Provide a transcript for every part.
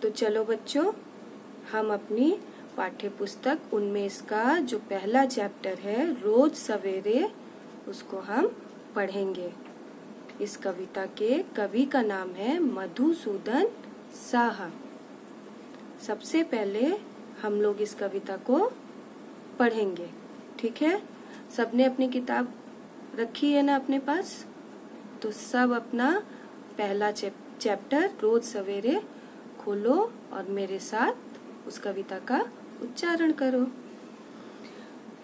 तो चलो बच्चों, हम अपनी पाठ्य पुस्तक 19 का जो पहला चैप्टर है रोज सवेरे, उसको हम पढ़ेंगे। इस कविता के कवि का नाम है मधुसूदन साहा। सबसे पहले हम लोग इस कविता को पढ़ेंगे, ठीक है? सबने अपनी किताब रखी है ना अपने पास? तो सब अपना पहला चैप्टर रोज सवेरे खोलो और मेरे साथ उस कविता का उच्चारण करो।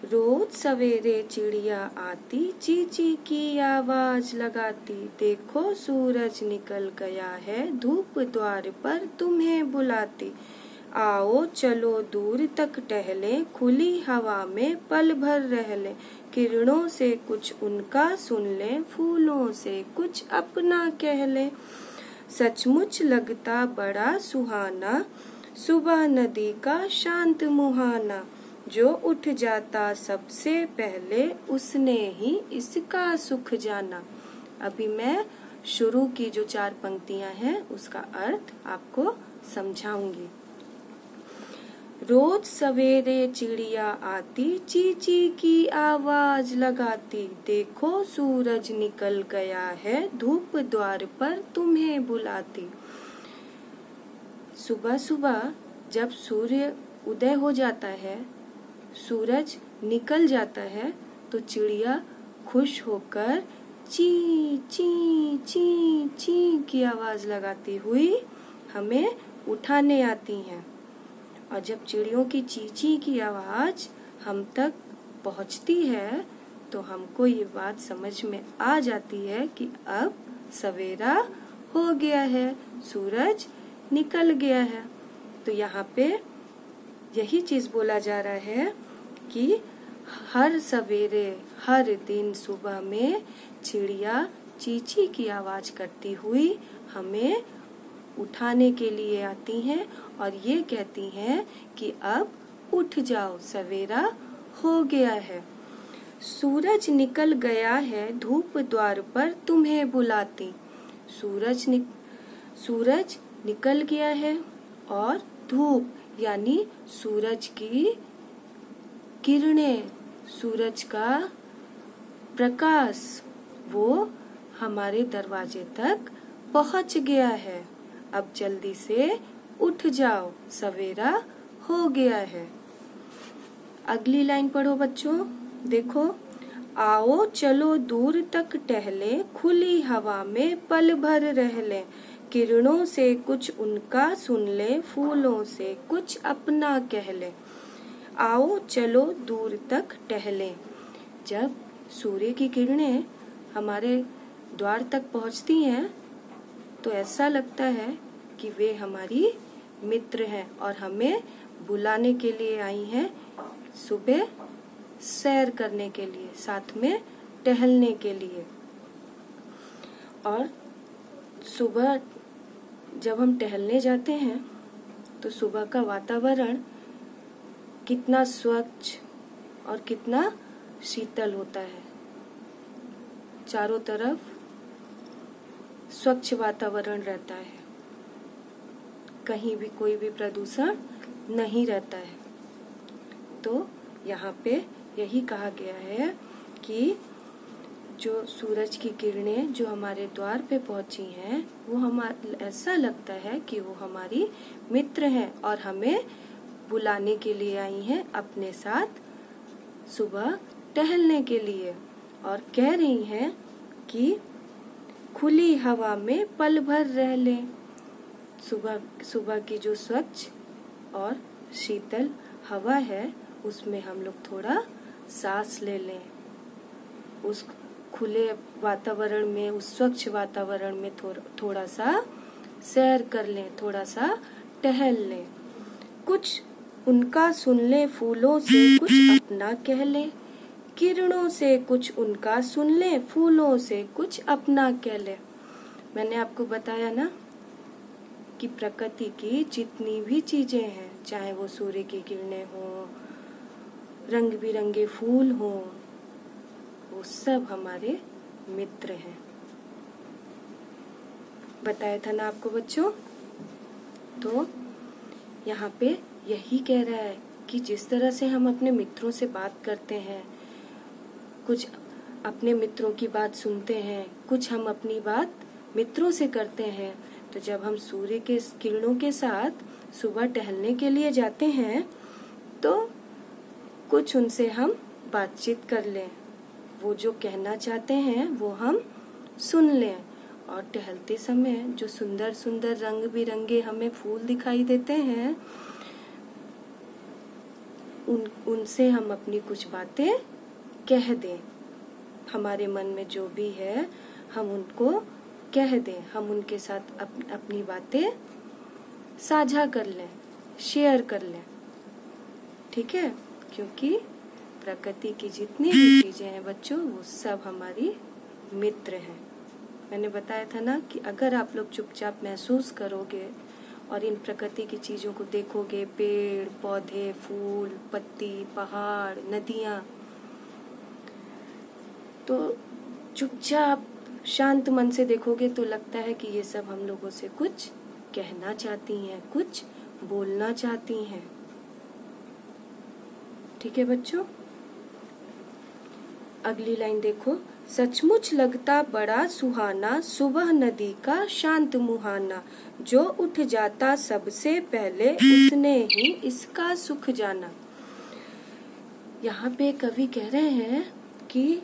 रोज सवेरे चिड़िया आती, ची ची की आवाज लगाती, देखो सूरज निकल गया है, धूप द्वार पर तुम्हें बुलाती। आओ चलो दूर तक टहलें, खुली हवा में पल भर रह लें, किरणों से कुछ उनका सुन लें, फूलों से कुछ अपना कह लें। सचमुच लगता बड़ा सुहाना, सुबह नदी का शांत मुहाना, जो उठ जाता सबसे पहले, उसने ही इसका सुख जाना। अभी मैं शुरू की जो 4 पंक्तियां हैं उसका अर्थ आपको समझाऊंगी। रोज सवेरे चिड़िया आती, ची ची की आवाज लगाती, देखो सूरज निकल गया है, धूप द्वार पर तुम्हें बुलाती। सुबह सुबह जब सूर्य उदय हो जाता है, सूरज निकल जाता है, तो चिड़िया खुश होकर ची ची ची ची की आवाज लगाती हुई हमें उठाने आती हैं। और जब चिड़ियों की चींची की आवाज हम तक पहुंचती है तो हमको ये बात समझ में आ जाती है कि अब सवेरा हो गया है, सूरज निकल गया है। तो यहाँ पे यही चीज बोला जा रहा है कि हर सवेरे हर दिन सुबह में चिड़िया चींची की आवाज करती हुई हमें उठाने के लिए आती हैं और ये कहती हैं कि अब उठ जाओ, सवेरा हो गया है। सूरज निकल गया है, धूप द्वार पर तुम्हें बुलाती। सूरज निकल गया है और धूप यानी सूरज की किरणें, सूरज का प्रकाश वो हमारे दरवाजे तक पहुंच गया है। अब जल्दी से उठ जाओ, सवेरा हो गया है। अगली लाइन पढ़ो बच्चों, देखो। आओ चलो दूर तक टहले, खुली हवा में पल भर रह लें, किरणों से कुछ उनका सुन ले, फूलों से कुछ अपना कह ले। आओ चलो दूर तक टहले। जब सूर्य की किरणें हमारे द्वार तक पहुंचती हैं तो ऐसा लगता है कि वे हमारी मित्र हैं और हमें बुलाने के लिए आई हैं, सुबह सैर करने के लिए, साथ में टहलने के लिए। और सुबह जब हम टहलने जाते हैं तो सुबह का वातावरण कितना स्वच्छ और कितना शीतल होता है। चारों तरफ स्वच्छ वातावरण रहता है, कहीं भी कोई भी प्रदूषण नहीं रहता है। तो यहाँ पे यही कहा गया है कि जो सूरज की किरणें जो हमारे द्वार पे पहुंची हैं, वो ऐसा लगता है कि वो हमारी मित्र हैं और हमें बुलाने के लिए आई हैं अपने साथ सुबह टहलने के लिए, और कह रही हैं कि खुली हवा में पल भर रह लें। सुबह की जो स्वच्छ और शीतल हवा है उसमें हम लोग थोड़ा सांस ले लें, उस खुले वातावरण में, उस स्वच्छ वातावरण में थोड़ा सा सैर कर लें, थोड़ा सा टहल लें, कुछ उनका सुन लें, फूलों से कुछ अपना कह लें, किरणों से कुछ उनका सुन लें, फूलों से कुछ अपना कह लें। मैंने आपको बताया ना कि प्रकृति की जितनी भी चीजें हैं, चाहे वो सूर्य की किरणें हो, रंग बिरंगे फूल हो, वो सब हमारे मित्र हैं। बताया था ना आपको बच्चों। तो यहाँ पे यही कह रहा है कि जिस तरह से हम अपने मित्रों से बात करते हैं, कुछ अपने मित्रों की बात सुनते हैं, कुछ हम अपनी बात मित्रों से करते हैं, तो जब हम सूर्य के किरणों के साथ सुबह टहलने के लिए जाते हैं तो कुछ उनसे हम बातचीत कर लें, वो जो कहना चाहते हैं वो हम सुन लें, और टहलते समय जो सुंदर सुंदर रंग बिरंगे हमें फूल दिखाई देते हैं उनसे हम अपनी कुछ बातें कह दें। हमारे मन में जो भी है हम उनको कह दें, हम उनके साथ अपनी बातें साझा कर लें, शेयर कर लें। ठीक है, क्योंकि प्रकृति की जितनी भी चीजें हैं बच्चों, वो सब हमारी मित्र हैं। मैंने बताया था ना कि अगर आप लोग चुपचाप महसूस करोगे और इन प्रकृति की चीजों को देखोगे, पेड़ पौधे, फूल पत्ती, पहाड़, नदियां, तो चुपचाप शांत मन से देखोगे तो लगता है कि ये सब हम लोगों से कुछ कहना चाहती हैं, कुछ बोलना चाहती हैं। ठीक है बच्चों, अगली लाइन देखो। सचमुच लगता बड़ा सुहाना, सुबह नदी का शांत मुहाना, जो उठ जाता सबसे पहले उसने ही इसका सुख जाना। यहाँ पे कवि कह रहे हैं कि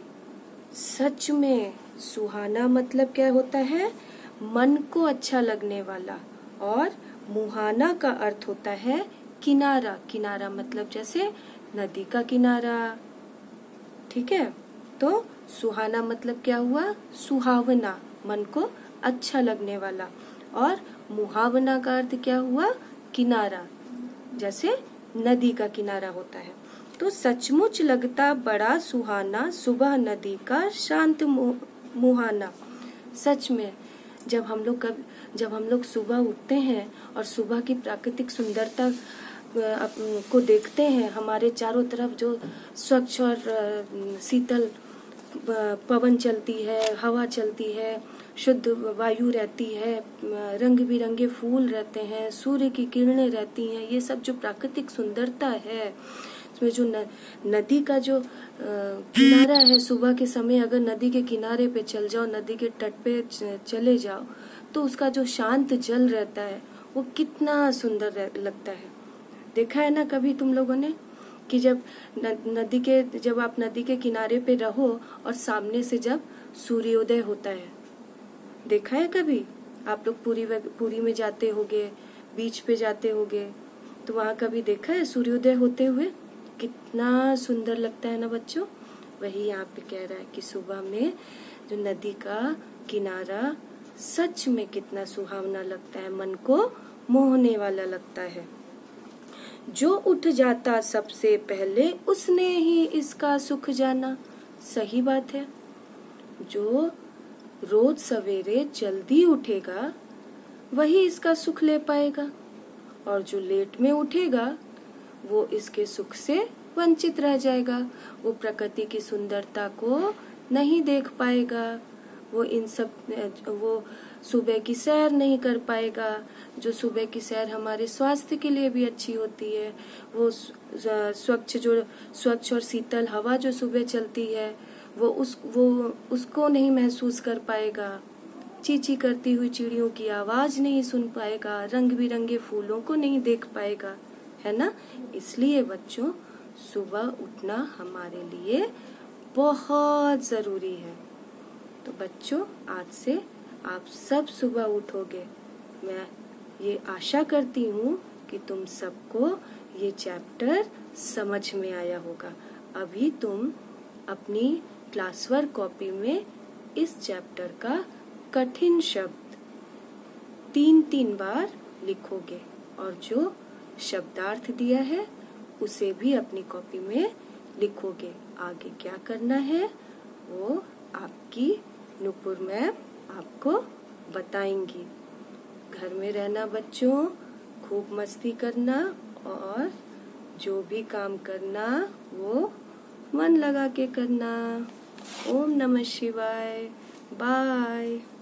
सच में सुहाना मतलब क्या होता है? मन को अच्छा लगने वाला, और मुहाना का अर्थ होता है किनारा। किनारा मतलब जैसे नदी का किनारा। ठीक है, तो सुहाना मतलब क्या हुआ? सुहावना, मन को अच्छा लगने वाला, और मुहावना का अर्थ क्या हुआ? किनारा, जैसे नदी का किनारा होता है। तो सचमुच लगता बड़ा सुहाना, सुबह नदी का शांत मुहाना। सच में जब हम लोग सुबह उठते हैं और सुबह की प्राकृतिक सुंदरता को देखते हैं, हमारे चारों तरफ जो स्वच्छ और शीतल पवन चलती है, हवा चलती है, शुद्ध वायु रहती है, रंग बिरंगे फूल रहते हैं, सूर्य की किरणें रहती हैं, ये सब जो प्राकृतिक सुंदरता है, इसमें जो नदी का जो किनारा है, सुबह के समय अगर नदी के किनारे पे चल जाओ, नदी के तट पे चले जाओ, तो उसका जो शांत जल रहता है वो कितना सुंदर लगता है। देखा है ना कभी तुम लोगों ने कि जब आप नदी के किनारे पे रहो और सामने से जब सूर्योदय होता है, देखा है कभी? आप लोग पुरी में जाते होगे, बीच पे जाते होगे, तो वहाँ कभी देखा है सूर्योदय होते हुए? कितना सुंदर लगता है ना बच्चों। वही यहाँ पे कह रहा है कि सुबह में जो नदी का किनारा सच में कितना सुहावना लगता है, मन को मोहने वाला लगता है। जो उठ जाता सबसे पहले उसने ही इसका सुख जाना। सही बात है, जो रोज सवेरे जल्दी उठेगा वही इसका सुख ले पाएगा, और जो लेट में उठेगा वो इसके सुख से वंचित रह जाएगा। वो प्रकृति की सुंदरता को नहीं देख पाएगा, वो सुबह की सैर नहीं कर पाएगा, जो सुबह की सैर हमारे स्वास्थ्य के लिए भी अच्छी होती है। वो स्वच्छ और शीतल हवा जो सुबह चलती है वो उसको नहीं महसूस कर पाएगा, चींची करती हुई चिड़ियों की आवाज नहीं सुन पाएगा, रंग बिरंगे फूलों को नहीं देख पाएगा, है ना। इसलिए बच्चों, सुबह उठना हमारे लिए बहुत जरूरी है। तो बच्चों, आज से आप सब सुबह उठोगे। मैं ये आशा करती हूँ कि तुम सबको ये चैप्टर समझ में आया होगा। अभी तुम अपनी क्लास वर्क कॉपी में इस चैप्टर का कठिन शब्द 3-3 बार लिखोगे, और जो शब्दार्थ दिया है उसे भी अपनी कॉपी में लिखोगे। आगे क्या करना है वो आपकी नुपुर मैम आपको बताएंगी। घर में रहना बच्चों, खूब मस्ती करना, और जो भी काम करना वो मन लगा के करना। ओम नमः शिवाय। बाय।